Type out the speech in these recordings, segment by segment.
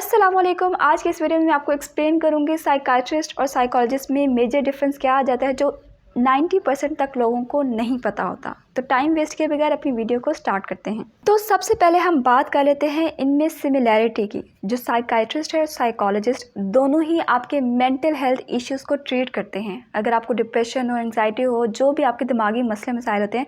अस्सलाम वालेकुम। आज के इस वीडियो में मैं आपको एक्सप्लेन करूंगी साइकाइट्रिस्ट और साइकोलॉजिस्ट में मेजर डिफरेंस क्या आ जाता है जो 90% तक लोगों को नहीं पता होता। तो टाइम वेस्ट किए बगैर अपनी वीडियो को स्टार्ट करते हैं। तो सबसे पहले हम बात कर लेते हैं इनमें सिमिलैरिटी की। जो साइकाइट्रिस्ट है और साइकोलॉजिस्ट दोनों ही आपके मेंटल हेल्थ इश्यूज़ को ट्रीट करते हैं। अगर आपको डिप्रेशन हो, एंग्जाइटी हो, जो भी आपके दिमागी मसले मसाइल होते हैं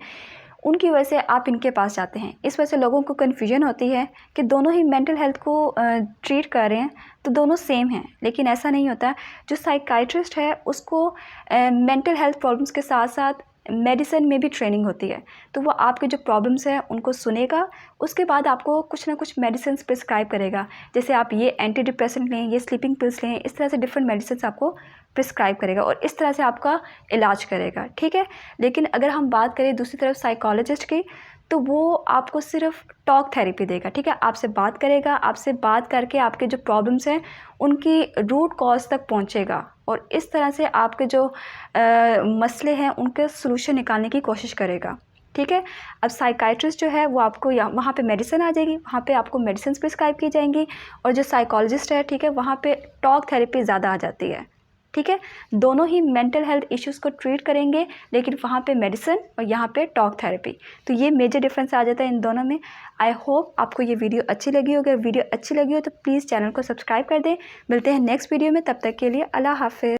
उनकी वजह से आप इनके पास जाते हैं। इस वजह से लोगों को कन्फ्यूजन होती है कि दोनों ही मेंटल हेल्थ को ट्रीट कर रहे हैं तो दोनों सेम हैं, लेकिन ऐसा नहीं होता। जो साइकाइट्रिस्ट है उसको मेंटल हेल्थ प्रॉब्लम्स के साथ साथ मेडिसिन में भी ट्रेनिंग होती है। तो वो आपके जो प्रॉब्लम्स हैं उनको सुनेगा, उसके बाद आपको कुछ ना कुछ मेडिसिन प्रिस्क्राइब करेगा। जैसे आप ये एंटी डिप्रेसेंट लें, ये स्लीपिंग पिल्स लें, इस तरह से डिफरेंट मेडिसिन आपको प्रिस्क्राइब करेगा और इस तरह से आपका इलाज करेगा, ठीक है। लेकिन अगर हम बात करें दूसरी तरफ साइकोलॉजिस्ट की, तो वो आपको सिर्फ टॉक थेरेपी देगा, ठीक है। आपसे बात करेगा, आपसे बात करके आपके जो प्रॉब्लम्स हैं उनकी रूट कॉज तक पहुंचेगा और इस तरह से आपके जो मसले हैं उनके सलूशन निकालने की कोशिश करेगा, ठीक है। अब साइकाइट्रिस्ट जो है वो आपको वहाँ पे मेडिसिन आ जाएगी, वहाँ पे आपको मेडिसिन प्रिस्क्राइब की जाएंगी। और जो साइकोलॉजिस्ट है, ठीक है, वहाँ पे टॉक थेरेपी ज़्यादा आ जाती है, ठीक है। दोनों ही मेंटल हेल्थ इश्यूज़ को ट्रीट करेंगे, लेकिन वहाँ पे मेडिसिन और यहाँ पे टॉक थेरेपी। तो ये मेजर डिफरेंस आ जाता है इन दोनों में। आई होप आपको ये वीडियो अच्छी लगी हो। अगर वीडियो अच्छी लगी हो तो प्लीज़ चैनल को सब्सक्राइब कर दें। मिलते हैं नेक्स्ट वीडियो में, तब तक के लिए अल्लाह हाफ़िज़।